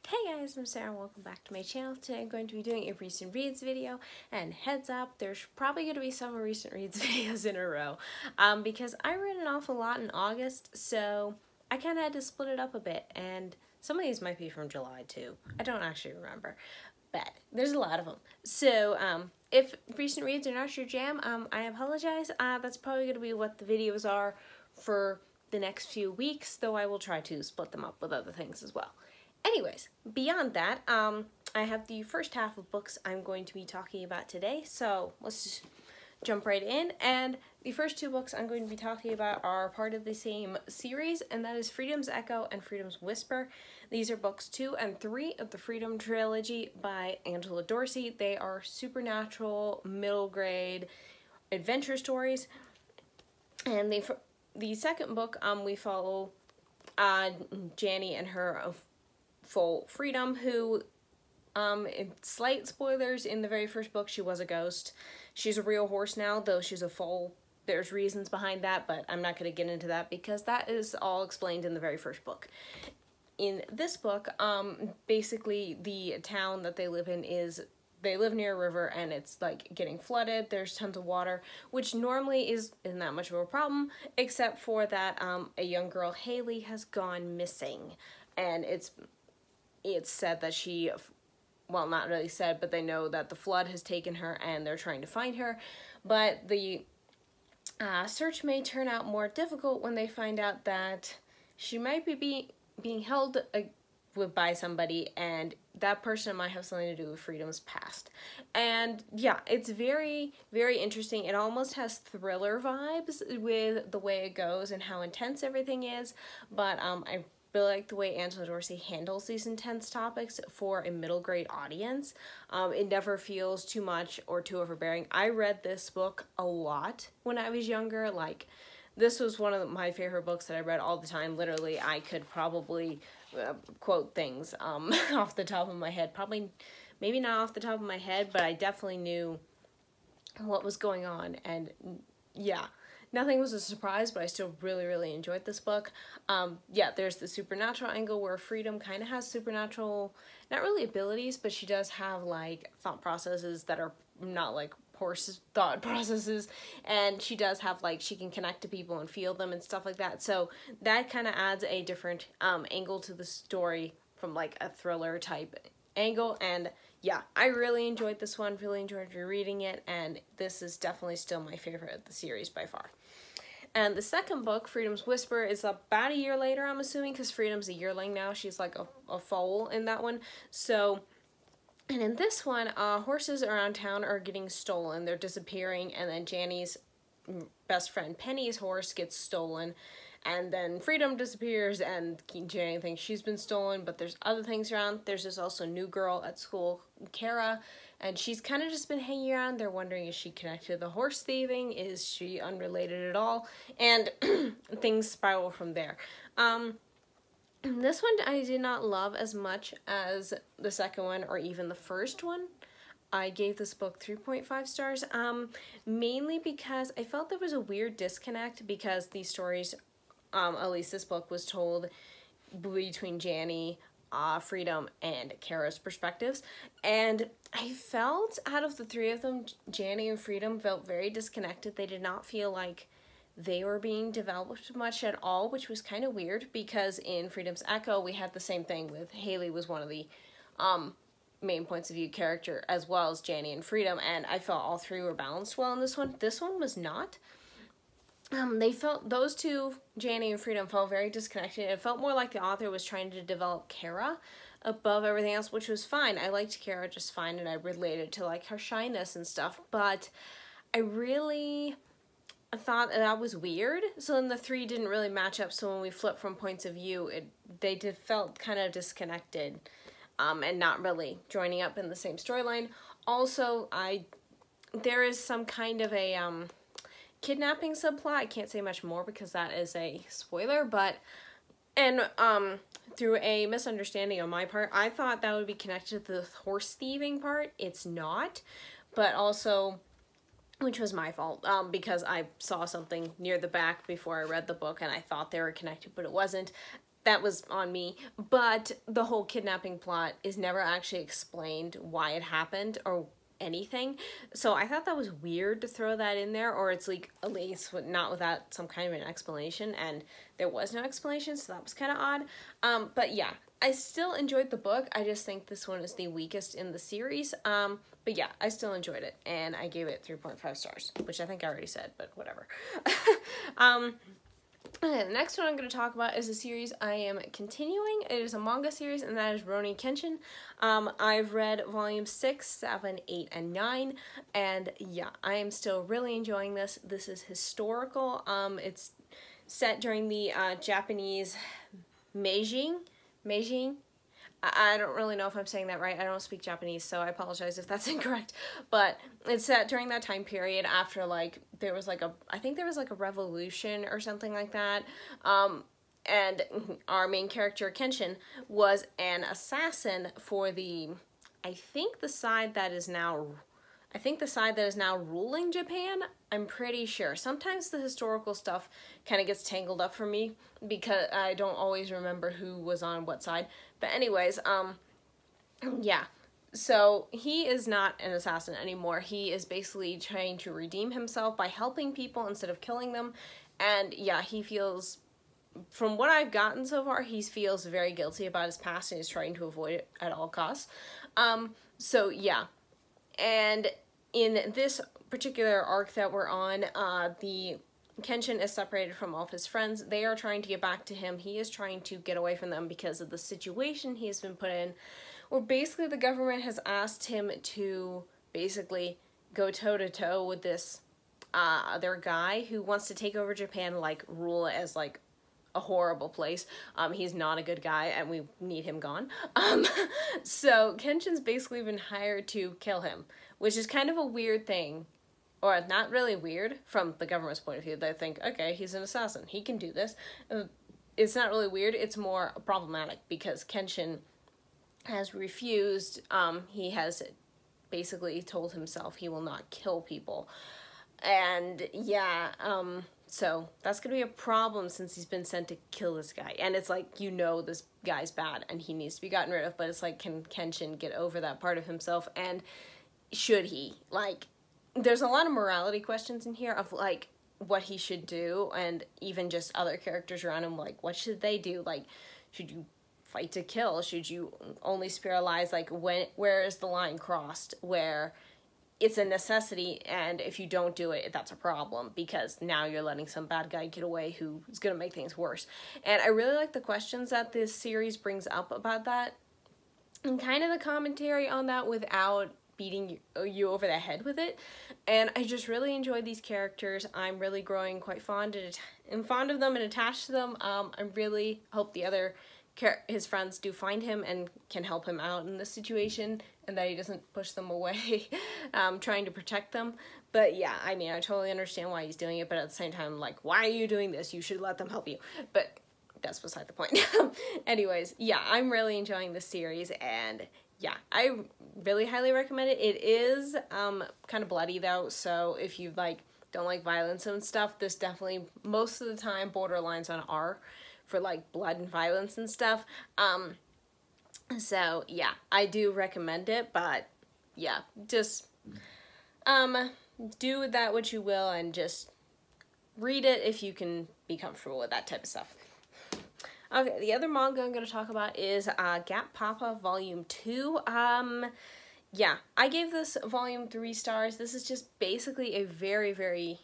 Hey guys, I'm Sarah, welcome back to my channel. Today I'm going to be doing a recent reads video, and heads up, there's probably going to be some recent reads videos in a row, because I read an awful lot in August, so I kind of had to split it up a bit, and some of these might be from July too. I don't actually remember, but there's a lot of them. So, if recent reads are not your jam, I apologize. That's probably going to be what the videos are for the next few weeks, though I will try to split them up with other things as well. Anyways, beyond that, I have the first half of books I'm going to be talking about today, so let's just jump right in. And the first two books I'm going to be talking about are part of the same series, and that is Freedom's Echo and Freedom's Whisper. These are books 2 and 3 of the Freedom Trilogy by Angela Dorsey. They are supernatural, middle grade adventure stories. And the second book, we follow Janny and her full freedom, who, slight spoilers, in the very first book she was a ghost. She's a real horse now, though she's a foal. There's reasons behind that, but I'm not going to get into that because that is all explained in the very first book. In this book, basically the town that they live in they live near a river and it's like getting flooded. There's tons of water, which normally isn't that much of a problem, except for that a young girl, Haley, has gone missing, and it's said that she, well, not really said, but they know that the flood has taken her and they're trying to find her. But the search may turn out more difficult when they find out that she might be being held by somebody, and that person might have something to do with Freedom's past. And yeah, it's very, very interesting. It almost has thriller vibes with the way it goes and how intense everything is, but I really like the way Angela Dorsey handles these intense topics for a middle grade audience. It never feels too much or too overbearing. I read this book a lot when I was younger. Like, this was one of my favorite books that I read all the time. Literally, I could probably quote things off the top of my head. Probably, maybe not off the top of my head, but I definitely knew what was going on. And yeah, nothing was a surprise, but I still really, really enjoyed this book. Yeah, there's the supernatural angle where Freedom kind of has supernatural, not really abilities, but she does have like thought processes that are not like horse thought processes, and she does have like, she can connect to people and feel them and stuff like that. So that kind of adds a different angle to the story from like a thriller type angle. And yeah, I really enjoyed this one, really enjoyed rereading it, and this is definitely still my favorite of the series by far. And the second book, Freedom's Whisper, is about a year later, I'm assuming, because Freedom's a yearling now. She's like a foal in that one. So, and in this one, horses around town are getting stolen. They're disappearing, and then Janny's best friend Penny's horse gets stolen. And then Freedom disappears, and Janny thinks she's been stolen, but there's other things around. There's this also new girl at school, Kara, and she's kind of just been hanging around. They're wondering, is she connected to the horse thieving? Is she unrelated at all? And things spiral from there. This one I did not love as much as the second one or even the first one. I gave this book 3.5 stars, mainly because I felt there was a weird disconnect, because these stories, at least this book, was told between Janny, Freedom, and Kara's perspectives, and I felt out of the three of them, Janny and Freedom felt very disconnected. They did not feel like they were being developed much at all, which was kind of weird, because in Freedom's Echo we had the same thing with Haley was one of the main points of view character, as well as Janny and Freedom, and I felt all three were balanced well in this one. This one was not. They felt, those two, Janny and Freedom, felt very disconnected. It felt more like the author was trying to develop Kara above everything else, which was fine. I liked Kara just fine, and I related to like her shyness and stuff, but I really thought that was weird. So then the three didn't really match up, so when we flipped from points of view, they felt kind of disconnected, and not really joining up in the same storyline. Also, there is some kind of a kidnapping subplot. I can't say much more because that is a spoiler, but through a misunderstanding on my part, I thought that would be connected to the horse thieving part. It's not, but also, which was my fault, because I saw something near the back before I read the book and I thought they were connected, but it wasn't. that was on me, but the whole kidnapping plot is never actually explained why it happened or anything. So I thought that was weird to throw that in there, or it's like at least not without some kind of an explanation, and there was no explanation, so that was kind of odd. But yeah, I still enjoyed the book. I just think this one is the weakest in the series. But yeah, I still enjoyed it, and I gave it 3.5 stars, which I think I already said, but whatever. Okay, the next one I'm going to talk about is a series I am continuing. It is a manga series, and that is Rurouni Kenshin. I've read volumes 6, 7, 8, and 9, and yeah, I am still really enjoying this. This is historical. It's set during the Japanese Meijing. I don't really know if I'm saying that right. I don't speak Japanese, so I apologize if that's incorrect. But it's set during that time period after, like, there was like I think there was like a revolution or something like that. And our main character, Kenshin, was an assassin for I think the side that is now ruling Japan. I'm pretty sure. Sometimes the historical stuff kind of gets tangled up for me because I don't always remember who was on what side. But anyways, yeah. So he is not an assassin anymore. He is basically trying to redeem himself by helping people instead of killing them. And yeah, he feels, from what I've gotten so far, he feels very guilty about his past and is trying to avoid it at all costs. So yeah. And in this particular arc that we're on, the Kenshin is separated from all of his friends. They are trying to get back to him. He is trying to get away from them because of the situation he has been put in, where basically the government has asked him to basically go toe-to-toe with this other guy who wants to take over Japan, like, rule it as, like, a horrible place. He's not a good guy, and we need him gone. So Kenshin's basically been hired to kill him, which is kind of a weird thing. Or not really weird from the government's point of view. They think, okay, he's an assassin. He can do this. It's not really weird. It's more problematic because Kenshin has refused. He has basically told himself he will not kill people. And yeah, so that's going to be a problem since he's been sent to kill this guy. And it's like, you know, this guy's bad and he needs to be gotten rid of. But it's like, can Kenshin get over that part of himself? And should he? Like, there's a lot of morality questions in here of, like, what he should do, and even just other characters around him, like, what should they do? Like, should you fight to kill? Should you only spare lives? Like, where is the line crossed where it's a necessity, and if you don't do it, that's a problem, because now you're letting some bad guy get away who's going to make things worse. And I really like the questions that this series brings up about that, and kind of the commentary on that without beating you over the head with it. And I just really enjoyed these characters. I'm really growing quite fond of them and attached to them. I really hope the other his friends do find him and can help him out in this situation, and that he doesn't push them away trying to protect them. But yeah, I mean, I totally understand why he's doing it, but at the same time, like, why are you doing this? You should let them help you. But that's beside the point. Anyways, yeah, I'm really enjoying this series, and yeah, I really highly recommend it. It is kind of bloody though, so if you don't like violence and stuff, this definitely most of the time borderlines on R for like blood and violence and stuff. So yeah, I do recommend it, but yeah, just do with that what you will, and just read it if you can be comfortable with that type of stuff. Okay, the other manga I'm going to talk about is Gap Papa Volume 2. Yeah, I gave this volume 3 stars. This is just basically a very, very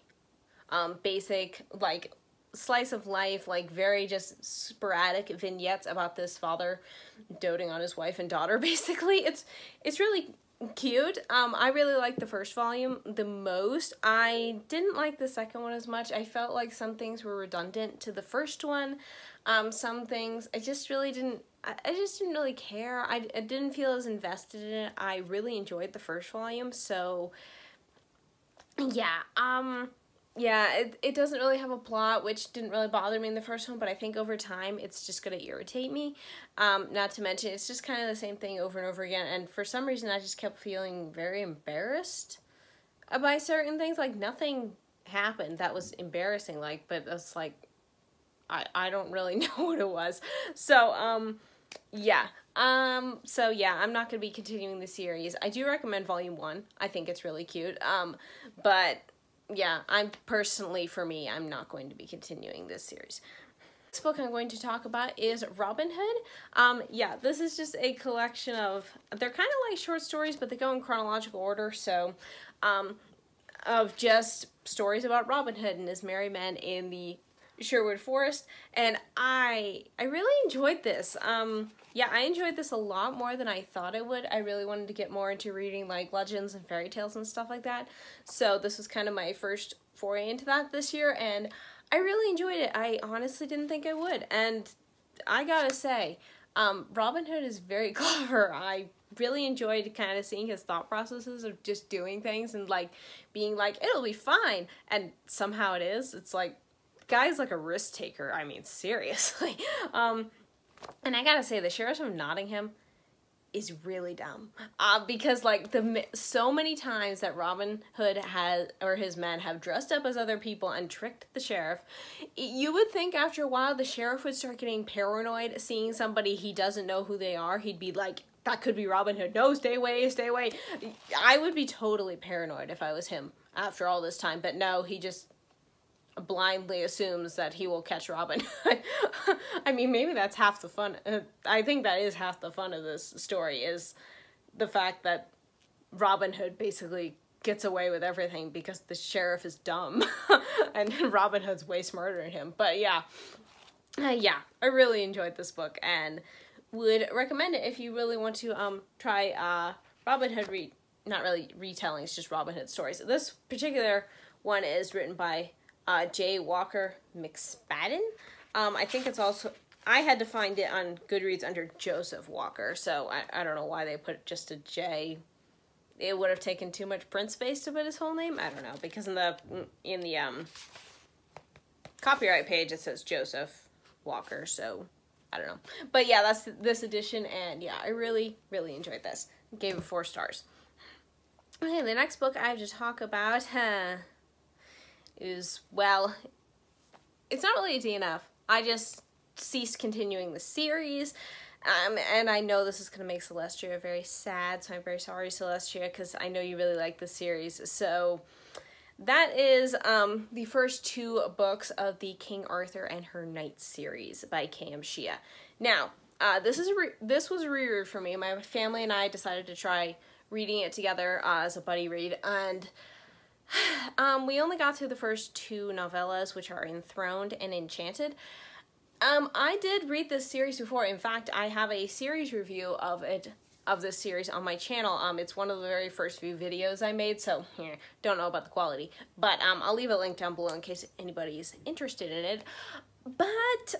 basic, like, slice of life, like, very just sporadic vignettes about this father doting on his wife and daughter, basically. It's really cute. I really liked the first volume the most. I didn't like the second one as much. I felt like some things were redundant to the first one. Some things I just really didn't really care. I didn't feel as invested in it. I really enjoyed the first volume, so yeah. Yeah, it doesn't really have a plot, which didn't really bother me in the first one, but I think over time it's just going to irritate me. Not to mention, it's just kind of the same thing over and over again, and for some reason I just kept feeling very embarrassed by certain things. Like, nothing happened that was embarrassing, like, but it's like, I don't really know what it was. So, yeah. So yeah, I'm not going to be continuing the series. I do recommend volume 1. I think it's really cute. But yeah, for me, I'm not going to be continuing this series. Next book I'm going to talk about is Robin Hood. Yeah, this is just a collection of, they're kind of like short stories, but they go in chronological order, so, of just stories about Robin Hood and his merry men in the Sherwood Forest, and I really enjoyed this. Yeah, I enjoyed this a lot more than I thought I would. I really wanted to get more into reading like legends and fairy tales and stuff like that, so this was kind of my first foray into that this year, and I really enjoyed it. I honestly didn't think I would, and I gotta say, Robin Hood is very clever. I really enjoyed kind of seeing his thought processes of just doing things and like being like, it'll be fine, and somehow it is. It's like, guy's like a risk taker. I mean, seriously. And I gotta say, the Sheriff of Nottingham is really dumb, because like so many times that Robin Hood or his men have dressed up as other people and tricked the sheriff, you would think after a while the sheriff would start getting paranoid, seeing somebody he doesn't know who they are. He'd be like, that could be Robin Hood. No, stay away, stay away. I would be totally paranoid if I was him after all this time, but no, he just blindly assumes that he will catch Robin. I mean, maybe that's half the fun. I think that is half the fun of this story, is the fact that Robin Hood basically gets away with everything because the sheriff is dumb and Robin Hood's way smarter than him. But yeah, yeah, I really enjoyed this book and would recommend it if you really want to try Robin Hood not really retellings, just Robin Hood stories. This particular one is written by J. Walker McSpadden. I think it's also, I had to find it on Goodreads under Joseph Walker, so I don't know why they put just a J. It would have taken too much print space to put his whole name. I don't know, because in the copyright page it says Joseph Walker, so I don't know. But yeah, that's this edition, and yeah, I really, really enjoyed this. Gave it 4 stars. Okay, the next book I have to talk about is, well, it's not really a DNF. I just ceased continuing the series, and I know this is going to make Celestia very sad, so I'm very sorry, Celestia, because I know you really like the series. So that is the first 2 books of the King Arthur and Her Knights series by K.M. Shea. Now, this was a reread for me. My family and I decided to try reading it together as a buddy read, and we only got through the first 2 novellas, which are Enthroned and Enchanted. I did read this series before. In fact, I have a series review of this series on my channel. It's one of the very first few videos I made, so don't know about the quality. But I'll leave a link down below in case anybody's interested in it. But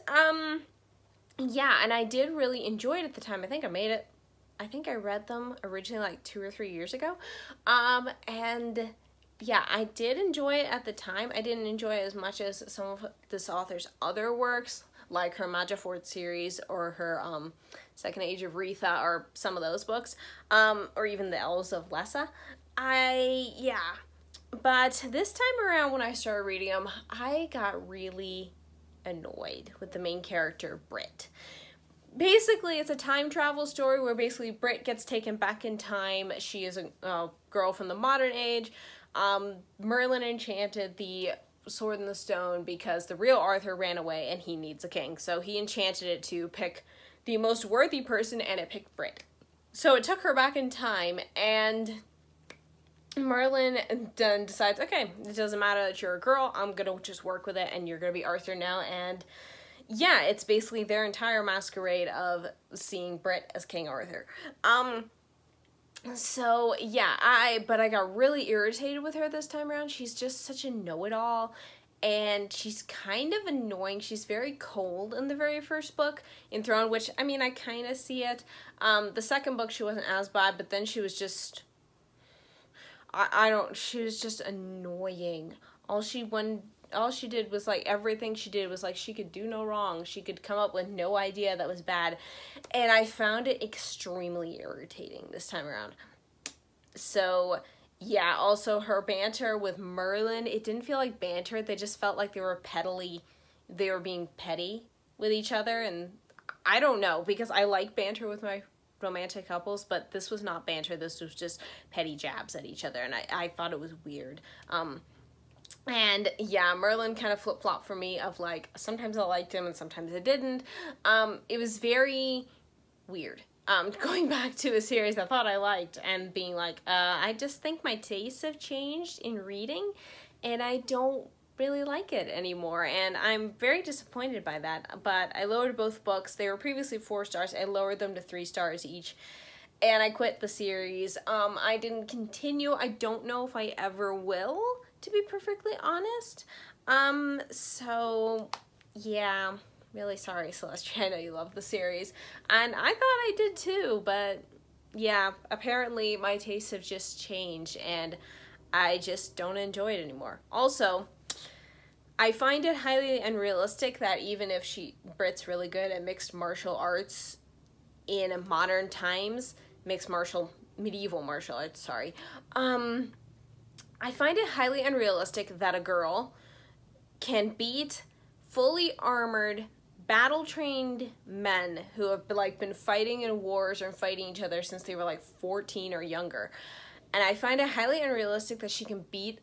yeah, and I did really enjoy it at the time. I think I read them originally like 2 or 3 years ago. And yeah, I did enjoy it at the time. I didn't enjoy it as much as some of this author's other works, like her Magiford series or her Second Age of Retha, or some of those books, or even the Elves of Lessa. Yeah. But this time around when I started reading them, I got really annoyed with the main character, Brit. Basically, it's a time travel story where basically Brit gets taken back in time. She is a girl from the modern age. Merlin enchanted the Sword in the Stone because the real Arthur ran away and he needs a king. So he enchanted it to pick the most worthy person, and it picked Brit. So it took her back in time, and Merlin then decides, okay, it doesn't matter that you're a girl, I'm gonna just work with it, and you're gonna be Arthur now. And yeah, it's basically their entire masquerade of seeing Brit as King Arthur. So yeah, but I got really irritated with her this time around. She's just such a know-it-all, and she's kind of annoying. She's very cold in the very first book, Enthroned, which, I mean, I kind of see it. The second book, she wasn't as bad, but then she was just, she was just annoying. All she did was, like, everything she did was, like, she could do no wrong. She could come up with no idea that was bad. And I found it extremely irritating this time around. So, yeah, also her banter with Merlin, it didn't feel like banter. They just felt like they were pettily they were being petty with each other, and I don't know, because I like banter with my romantic couples, but this was not banter. This was just petty jabs at each other, and I thought it was weird. And yeah, Merlin kind of flip-flopped for me of like, sometimes I liked him and sometimes I didn't. It was very weird. Going back to a series I thought I liked and being like, I just think my tastes have changed in reading and I don't really like it anymore, and I'm very disappointed by that. But I lowered both books. They were previously 4 stars. I lowered them to 3 stars each, and I quit the series. I didn't continue. I don't know if I ever will, to be perfectly honest. So yeah, really sorry, Celestia. I know you love the series, and I thought I did too, but yeah, apparently my tastes have just changed and I just don't enjoy it anymore. Also, I find it highly unrealistic that even if Brit's really good at mixed martial arts in modern times, medieval martial arts, sorry. I find it highly unrealistic that a girl can beat fully armored, battle-trained men who have been fighting in wars or fighting each other since they were like 14 or younger. And I find it highly unrealistic that she can beat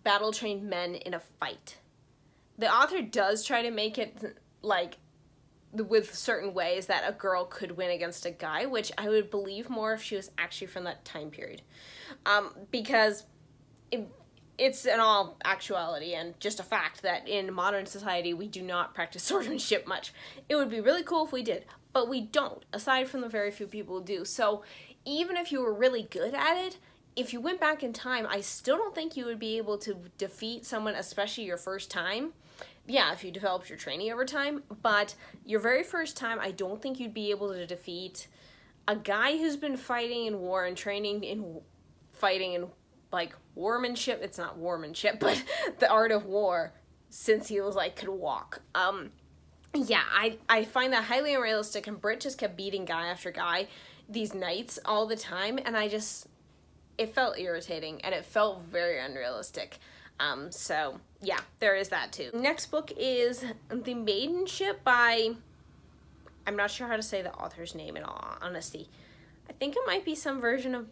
battle-trained men in a fight. The author does try to make it like with certain ways that a girl could win against a guy, which I would believe more if she was actually from that time period. Because it's in all actuality and just a fact that in modern society we do not practice swordsmanship much. It would be really cool if we did, but we don't, aside from the very few people who do. So even if you were really good at it, if you went back in time, I still don't think you would be able to defeat someone, especially your first time. Yeah, if you developed your training over time, but your very first time, I don't think you'd be able to defeat a guy who's been fighting in war and training in fighting in like warmanship. It's not warmanship, but the art of war since he was like could walk. Yeah, I find that highly unrealistic, and Brit just kept beating guy after guy these nights all the time, and it felt irritating and it felt very unrealistic. So yeah, there is that too. Next book is The Maidens Ship by, I'm not sure how to say the author's name in all honesty. I think it might be some version of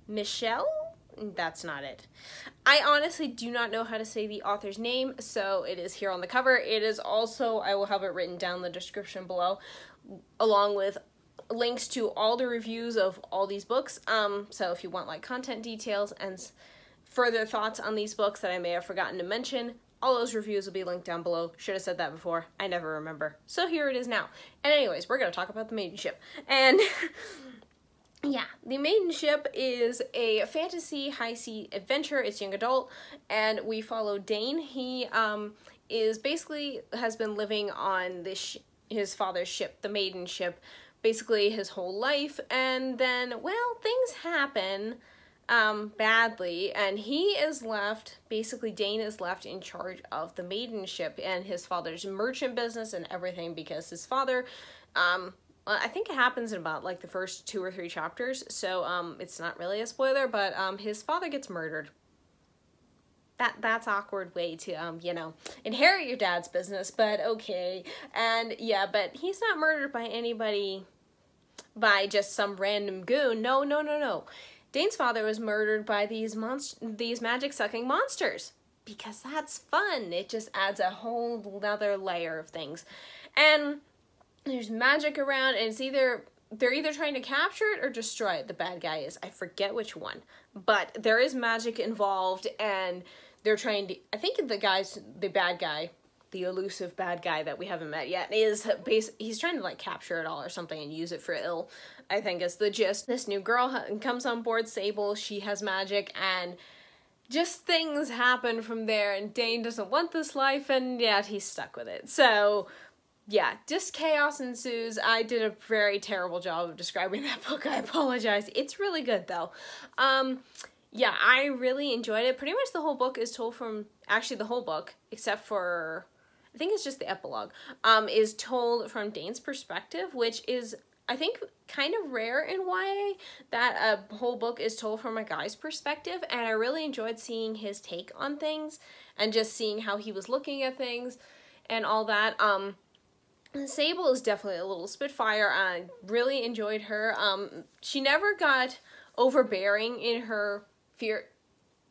Michelle? That's not it. I honestly do not know how to say the author's name, so it is here on the cover. It is also, I will have it written down in the description below, along with links to all the reviews of all these books. So if you want like content details and further thoughts on these books that I may have forgotten to mention, all those reviews will be linked down below. Should have said that before. I never remember. So here it is now. And anyways, we're going to talk about The Maidens Ship. And yeah, The Maidens Ship is a fantasy high-sea adventure. It's young adult, and we follow Dane. He has been living on his father's ship, the Maidens Ship, basically his whole life, and then, well, things happen badly, and he is left, basically Dane is left in charge of the Maidens Ship and his father's merchant business and everything, because his father, well, I think it happens in about like the first 2 or 3 chapters, so it's not really a spoiler, but his father gets murdered. That's awkward way to, you know, inherit your dad's business, but okay. And yeah, but he's not murdered by anybody, by just some random goon. No. Dane's father was murdered by these magic-sucking monsters, because that's fun. It just adds a whole other layer of things. And there's magic around, and they're either trying to capture it or destroy it, the bad guy is. I forget which one. But there is magic involved, and they're trying to, I think the bad guy, the elusive bad guy that we haven't met yet, he's trying to like capture it all or something and use it for ill, I think is the gist. This new girl comes on board Sable, she has magic, and just things happen from there, and Dane doesn't want this life, and yet he's stuck with it. So yeah, just chaos ensues. I did a very terrible job of describing that book. I apologize. It's really good though. Yeah, I really enjoyed it. Pretty much the whole book is told from, actually the whole book, except for, I think it's just the epilogue, is told from Dane's perspective, which is, I think, kind of rare in YA, that a whole book is told from a guy's perspective, and I really enjoyed seeing his take on things. and just seeing how he was looking at things and all that. Sable is definitely a little spitfire. I really enjoyed her. She never got overbearing in her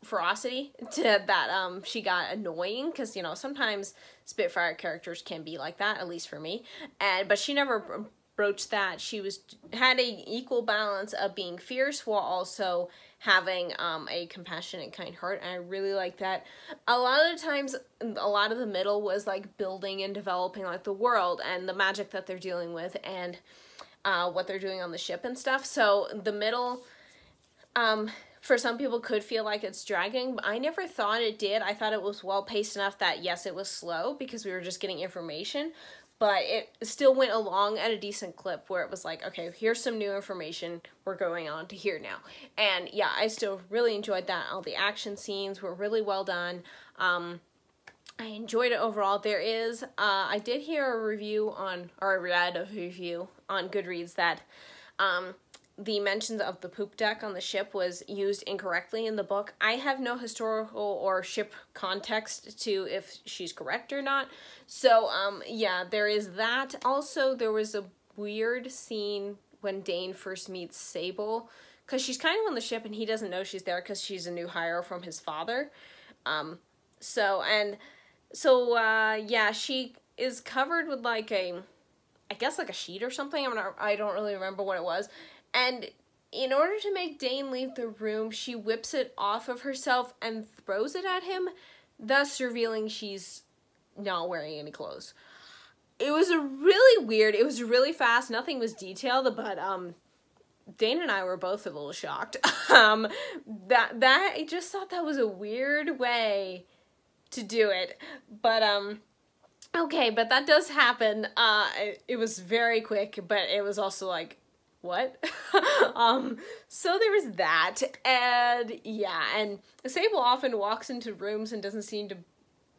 ferocity to that she got annoying, because, you know, sometimes spitfire characters can be like that, at least for me. But she never broached that. She had a equal balance of being fierce while also having a compassionate, kind heart, and I really like that. A lot of the times, a lot of the middle was like building and developing like the world and the magic that they're dealing with, and what they're doing on the ship and stuff. So the middle, for some people, could feel like it's dragging, but I never thought it did. I thought it was well paced enough that yes, it was slow because we were just getting information, but it still went along at a decent clip where it was like, okay, here's some new information, we're going on to here now. And yeah, I still really enjoyed that. All the action scenes were really well done. I enjoyed it overall. There is, I did hear a review on, or I read a review on Goodreads that the mentions of the poop deck on the ship was used incorrectly in the book. I have no historical or ship context to if she's correct or not. So, yeah, there is that. Also, there was a weird scene when Dane first meets Sable, because she's kind of on the ship and he doesn't know she's there because she's a new hire from his father. Yeah, she is covered with like I guess like a sheet or something. I don't really remember what it was. And in order to make Dane leave the room, she whips it off of herself and throws it at him, thus revealing she's not wearing any clothes. It was really weird. It was really fast. Nothing was detailed, but Dane and I were both a little shocked. I just thought that was a weird way to do it. But okay, but that does happen. It was very quick, but it was also like, what? So there was that, and yeah, and Sable often walks into rooms and doesn't seem to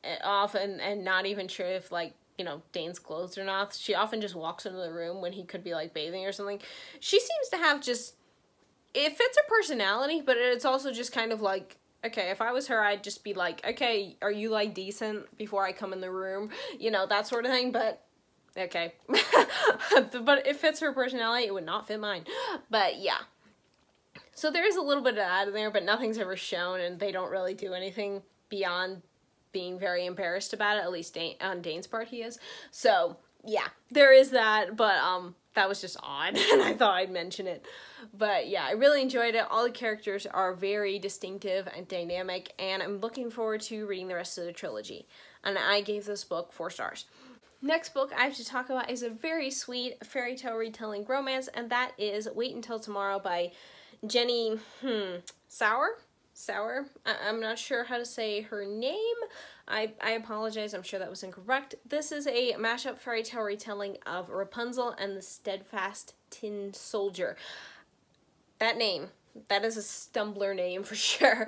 and not even sure if, like, you know, Dane's clothes or not. She often just walks into the room when he could be like bathing or something. She seems to have just, it fits her personality, but it's also just kind of like, okay, if I was her, I'd just be like, okay, are you like decent before I come in the room? You know, that sort of thing, but okay. But it fits her personality. It would not fit mine. But yeah. So there is a little bit of that in there, but nothing's ever shown, and they don't really do anything beyond being very embarrassed about it. At least on Dane's part, he is. So yeah, there is that, but that was just odd, and I thought I'd mention it. But yeah, I really enjoyed it. All the characters are very distinctive and dynamic, and I'm looking forward to reading the rest of the trilogy. And I gave this book 4 stars. Next book I have to talk about is a very sweet fairy tale retelling romance, and that is Wait Until Tomorrow by Jenny Sauer? I'm not sure how to say her name. I apologize, I'm sure that was incorrect. This is a mashup fairy tale retelling of Rapunzel and the Steadfast Tin Soldier. That name, that is a stumbler name for sure.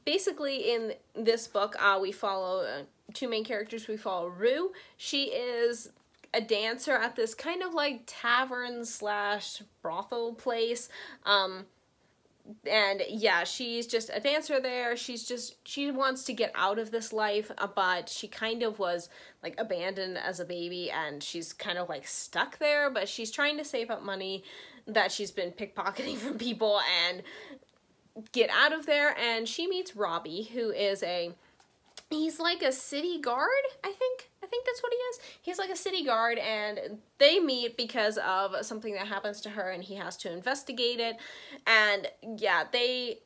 Basically in this book, we follow 2 main characters. We follow Rue. She is a dancer at this kind of like tavern slash brothel place. And yeah, she's just a dancer there. She wants to get out of this life, but she kind of was like abandoned as a baby, and she's kind of like stuck there, but she's trying to save up money that she's been pickpocketing from people and get out of there. And she meets Robbie, who is he's like a city guard, I think that's what he is. He's like a city guard, and they meet because of something that happens to her, and he has to investigate it. And yeah, they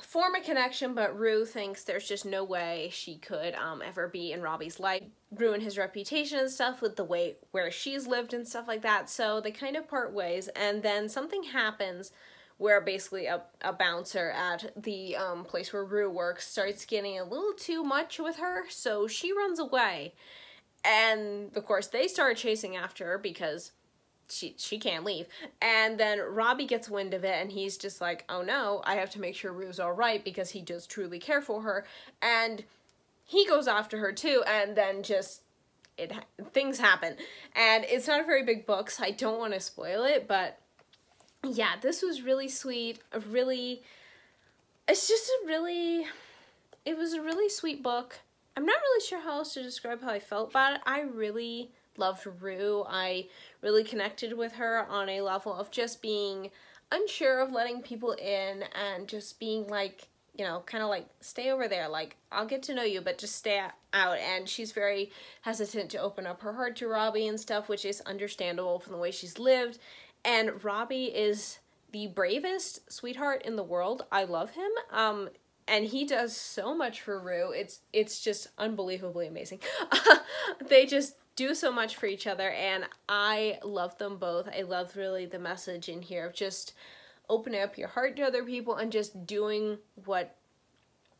form a connection, but Rue thinks there's just no way she could ever be in Robbie's life, ruin his reputation and stuff with the way where she's lived and stuff like that. So they kind of part ways, and then something happens where basically a bouncer at the place where Rue works starts getting a little too much with her, so she runs away. And of course they start chasing after her because she can't leave. And then Robbie gets wind of it, and he's just like, oh no, I have to make sure Rue's alright, because he does truly care for her. And he goes after her too, and then just things happen. And it's not a very big book, so I don't want to spoil it, but yeah, this was really sweet. It's just a really it was a really sweet book. I'm not really sure how else to describe how I felt about it. I really loved Rue. I really connected with her on a level of just being unsure of letting people in and just being like, you know, kind of like, stay over there, like, I'll get to know you, but just stay out. And she's very hesitant to open up her heart to Robbie and stuff, which is understandable from the way she's lived. And Robbie is the bravest sweetheart in the world. I love him. And he does so much for Rue. It's just unbelievably amazing. They just do so much for each other, and I love them both. I love really the message in here of just opening up your heart to other people and just doing what,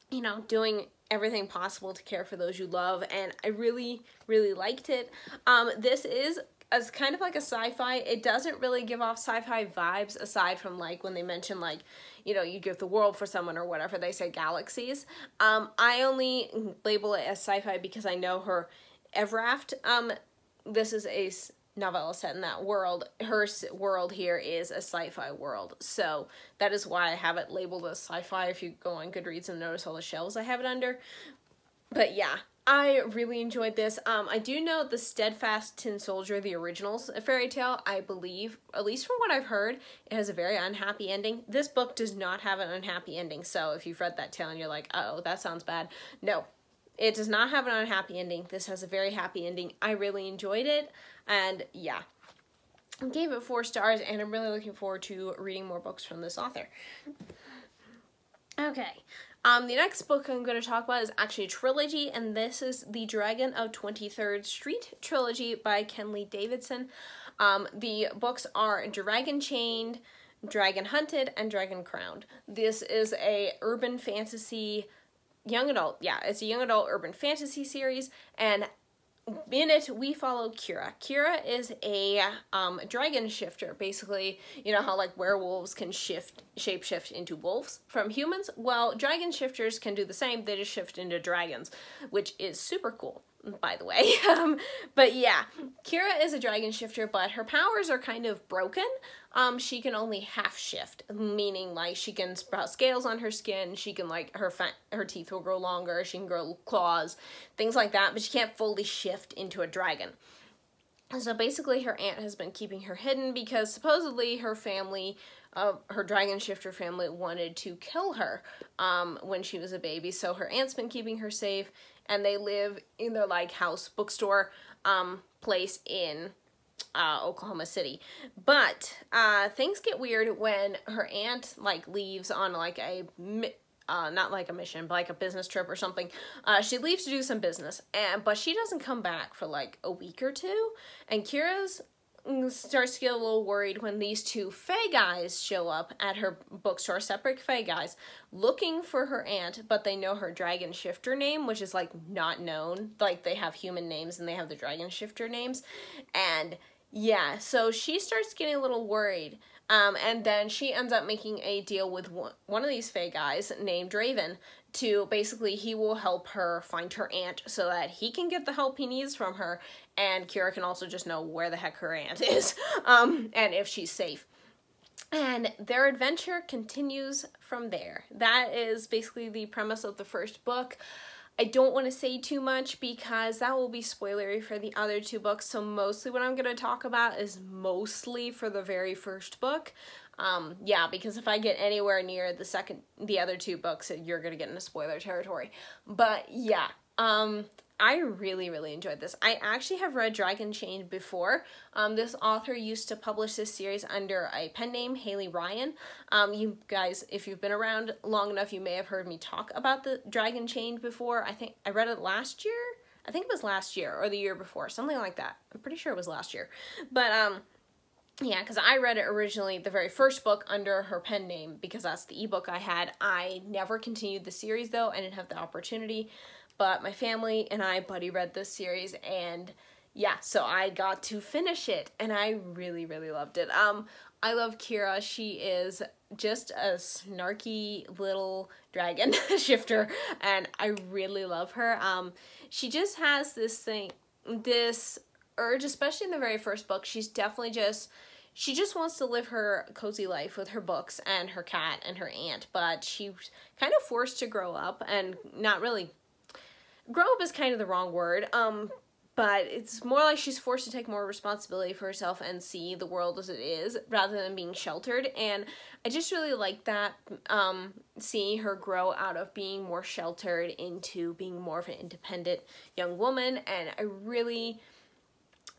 you know, doing everything possible to care for those you love. And I really, really liked it. This is as kind of like a sci-fi. It doesn't really give off sci-fi vibes aside from like when they mention like, you know, you give the world for someone or whatever, they say galaxies. I only label it as sci-fi because I know her Evraft. This is a novella set in that world. Her world here is a sci-fi world, so that is why I have it labeled as sci-fi. If you go on Goodreads and notice all the shelves I have it under. But yeah, I really enjoyed this. I do know the Steadfast Tin Soldier, the original fairy tale, I believe, at least from what I've heard, it has a very unhappy ending. This book does not have an unhappy ending, so if you've read that tale and you're like, uh-oh, that sounds bad. No, it does not have an unhappy ending. This has a very happy ending. I really enjoyed it, and yeah. I gave it 4 stars, and I'm really looking forward to reading more books from this author. Okay. The next book I'm going to talk about is actually a trilogy, and this is The Dragon of 23rd Street trilogy by Kenley Davidson. The books are Dragon Chained, Dragon Hunted, and Dragon Crowned. This is a urban fantasy young adult, yeah, it's a young adult urban fantasy series, and in it we follow Kira. Kira is a dragon shifter. Basically, you know how like werewolves can shapeshift into wolves from humans? Well, dragon shifters can do the same. They just shift into dragons, which is super cool, by the way. But yeah, Kira is a dragon shifter, but her powers are kind of broken. She can only half shift, meaning like she can sprout scales on her skin, she can like, her teeth will grow longer, she can grow claws, things like that, but she can't fully shift into a dragon. So basically her aunt has been keeping her hidden because supposedly her family, her dragon shifter family, wanted to kill her when she was a baby. So her aunt's been keeping her safe, and they live in their like house bookstore place in Oklahoma City. But things get weird when her aunt like leaves on like a not like a mission, but like a business trip or something. She leaves to do some business, but she doesn't come back for like a week or two, and Kira's starts to get a little worried when these 2 Fae guys show up at her bookstore, separate Fae guys, looking for her aunt, but they know her dragon shifter name, which is like not known. Like they have human names and they have the dragon shifter names, and yeah, so she starts getting a little worried, and then she ends up making a deal with one of these Fae guys named Draven to basically, he will help her find her aunt so that he can get the help he needs from her, and Kira can also just know where the heck her aunt is, and if she's safe. And their adventure continues from there. That is basically the premise of the first book. I don't want to say too much because that will be spoilery for the other 2 books, so mostly what I'm going to talk about is mostly for the very first book. Yeah, because if I get anywhere near the other 2 books, you're going to get into spoiler territory. But yeah, I really, really enjoyed this. I actually have read Dragon Chained before. This author used to publish this series under a pen name, Haley Ryan. You guys, if you've been around long enough, you may have heard me talk about the Dragon Chained before. I think I read it last year. I think it was last year or the year before, something like that. I'm pretty sure it was last year. But yeah, because I read it originally, the very first book, under her pen name because that's the ebook I had. I never continued the series though. I didn't have the opportunity. But my family and I buddy read this series, and yeah, so I got to finish it, and I really, really loved it. I love Kira. She is just a snarky little dragon shifter, and I really love her. She just has this urge, especially in the very first book. She's definitely just, she just wants to live her cozy life with her books and her cat and her aunt, but she's kind of forced to grow up, and not really, grow up is kind of the wrong word, but it's more like she's forced to take more responsibility for herself and see the world as it is, rather than being sheltered, and I just really like that, seeing her grow out of being more sheltered into being more of an independent young woman, and I really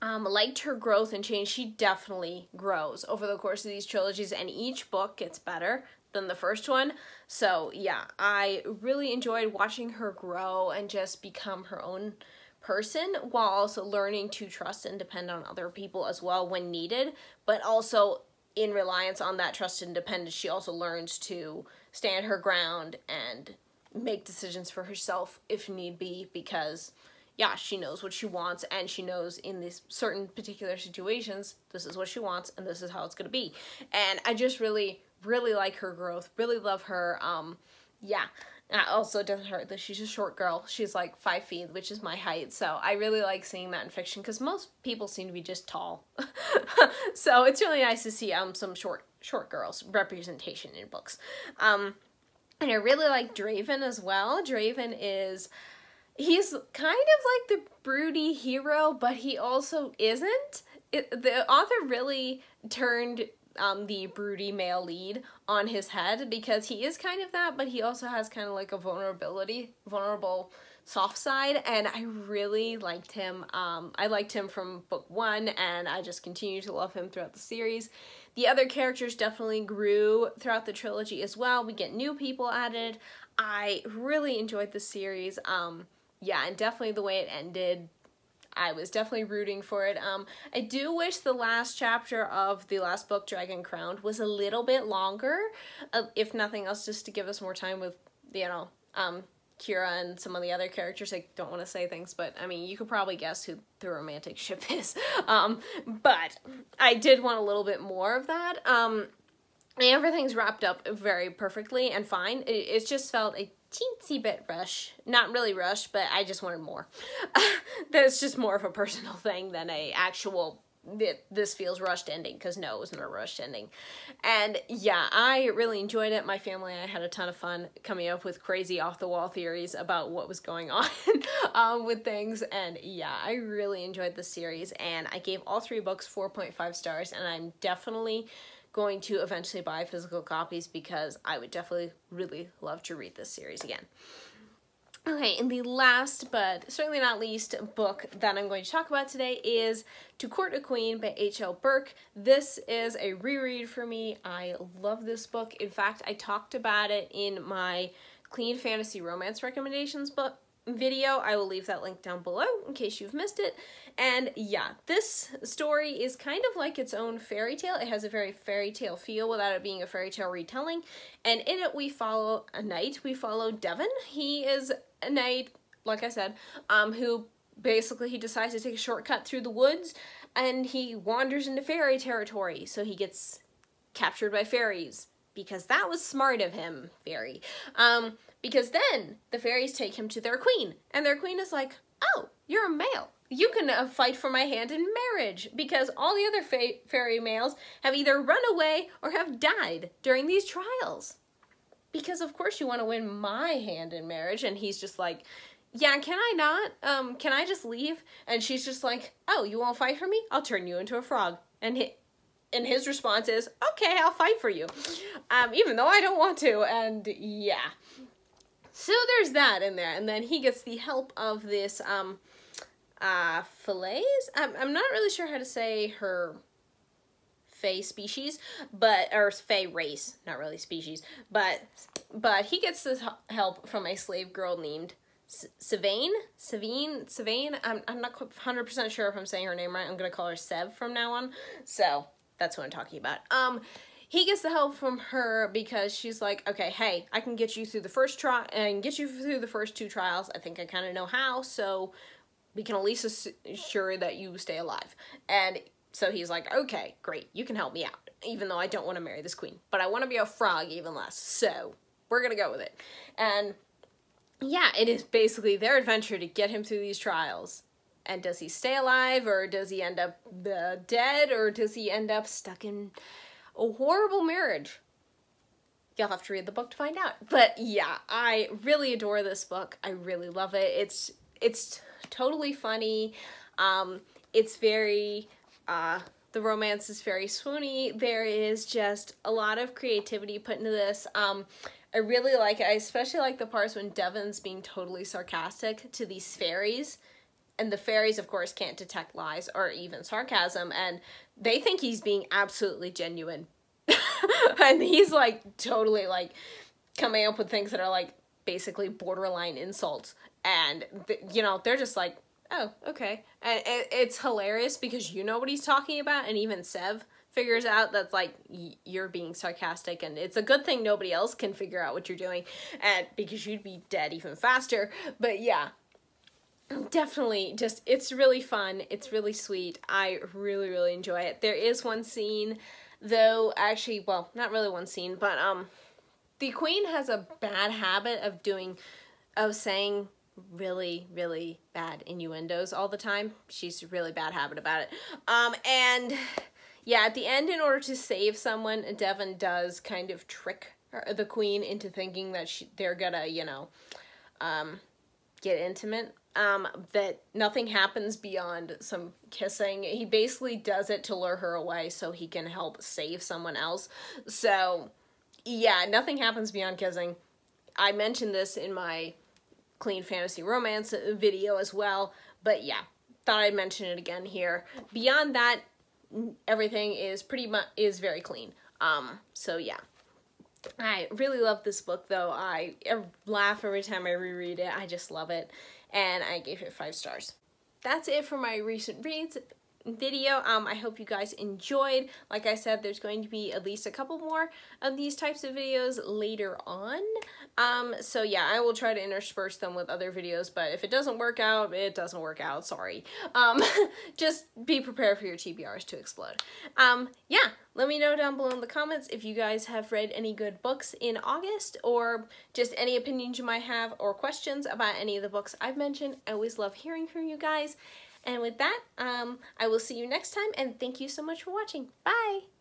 liked her growth and change. She definitely grows over the course of these trilogies, and each book gets better than the first one. So yeah, I really enjoyed watching her grow and just become her own person, while also learning to trust and depend on other people as well when needed, but also in reliance on that trust and dependence, she also learns to stand her ground and make decisions for herself if need be, because yeah, she knows what she wants, and she knows in these certain particular situations, this is what she wants, and this is how it's going to be. And I just really, really like her growth, really love her. Yeah, also, it doesn't hurt that she's a short girl. She's like 5 feet, which is my height, so I really like seeing that in fiction, because most people seem to be just tall. So it's really nice to see some short girls representation in books. And I really like Draven as well. Draven is... he's kind of like the broody hero, but he also isn't. The author really turned the broody male lead on his head, because he is kind of that, but he also has kind of like a vulnerable soft side, and I really liked him. I liked him from book 1, and I just continue to love him throughout the series. The other characters definitely grew throughout the trilogy as well. We get new people added. I really enjoyed the series. Yeah, and definitely the way it ended, I was definitely rooting for it. I do wish the last chapter of the last book, Dragon Crowned, was a little bit longer, if nothing else, just to give us more time with, you know, Kira and some of the other characters. I don't want to say things, but I mean, you could probably guess who the romantic ship is. But I did want a little bit more of that. Everything's wrapped up very perfectly and fine. It just felt a teensy bit rush. Not really rushed, but I just wanted more. That's just more of a personal thing than a actual, this feels rushed ending, because no, it wasn't a rushed ending. And yeah, I really enjoyed it. My family and I had a ton of fun coming up with crazy off-the-wall theories about what was going on with things, and yeah, I really enjoyed the series, and I gave all 3 books 4.5 stars, and I'm definitely going to eventually buy physical copies, because I would definitely really love to read this series again. Okay, and the last, but certainly not least, book that I'm going to talk about today is To Court a Queen by H.L. Burke. This is a reread for me. I love this book. In fact, I talked about it in my Clean Fantasy Romance Recommendations book video. I will leave that link down below in case you've missed it. And yeah, this story is kind of like its own fairy tale. It has a very fairy tale feel without it being a fairy tale retelling. And in it we follow a knight. We follow Devon. He is a knight, like I said, who basically he decides to take a shortcut through the woods, and he wanders into fairy territory. So he gets captured by fairies, because that was smart of him, fairy. Because then the fairies take him to their queen, and their queen is like, oh, you're a male. You can fight for my hand in marriage, because all the other fairy males have either run away or have died during these trials. Because of course you want to win my hand in marriage. And he's just like, yeah, can I not? Can I just leave? And she's just like, oh, you won't fight for me? I'll turn you into a frog. And his response is, okay, I'll fight for you. Even though I don't want to. And yeah. So there's that in there. And then he gets the help of this, fillets? I'm not really sure how to say her fae species, or fae race, not really species, but he gets this help from a slave girl named Savane. I'm not 100% sure if I'm saying her name right. I'm gonna call her Sev from now on. So that's what I'm talking about. He gets the help from her because she's like, okay, hey, I can get you through the first trial and get you through the first 2 trials. I think I kind of know how, so we can at least assure that you stay alive. And so he's like, okay, great, you can help me out, even though I don't want to marry this queen, but I want to be a frog even less, so we're gonna go with it. And yeah, it is basically their adventure to get him through these trials, And does he stay alive, or does he end up dead, or does he end up stuck in a horrible marriage? You'll have to read the book to find out. But yeah, I really adore this book. I really love it. It's totally funny. It's very, the romance is very swoony. There is just a lot of creativity put into this. I really like it. I especially like the parts when Devon's being totally sarcastic to these fairies. And the fairies, of course, can't detect lies or even sarcasm. And they think he's being absolutely genuine. And he's like totally like coming up with things that are like basically borderline insults. And, you know, they're just like, oh, okay. And it's hilarious because you know what he's talking about. And even Sev figures out that's like, you're being sarcastic, and it's a good thing nobody else can figure out what you're doing, and because you'd be dead even faster. But yeah, definitely just, it's really fun. It's really sweet. I really, really enjoy it. There is one scene though, actually, well, not really one scene, but the queen has a bad habit of saying really, really bad innuendos all the time. She's a really bad habit about it. And yeah, at the end, in order to save someone, Devon does kind of trick the queen into thinking that they're gonna, you know, get intimate. That nothing happens beyond some kissing. He basically does it to lure her away so he can help save someone else. So yeah, nothing happens beyond kissing. I mentioned this in my clean fantasy romance video as well, but yeah, thought I'd mention it again here. Beyond that, everything is is very clean. So yeah, I really love this book though. I laugh every time I reread it. I just love it, and I gave it 5 stars. That's it for my recent reads video. I hope you guys enjoyed. Like I said, there's going to be at least a couple more of these types of videos later on. So yeah, I will try to intersperse them with other videos, but if it doesn't work out, it doesn't work out, sorry. Just be prepared for your TBRs to explode. Yeah, let me know down below in the comments if you guys have read any good books in August, or just any opinions you might have or questions about any of the books I've mentioned. I always love hearing from you guys. And with that, I will see you next time, and thank you so much for watching. Bye!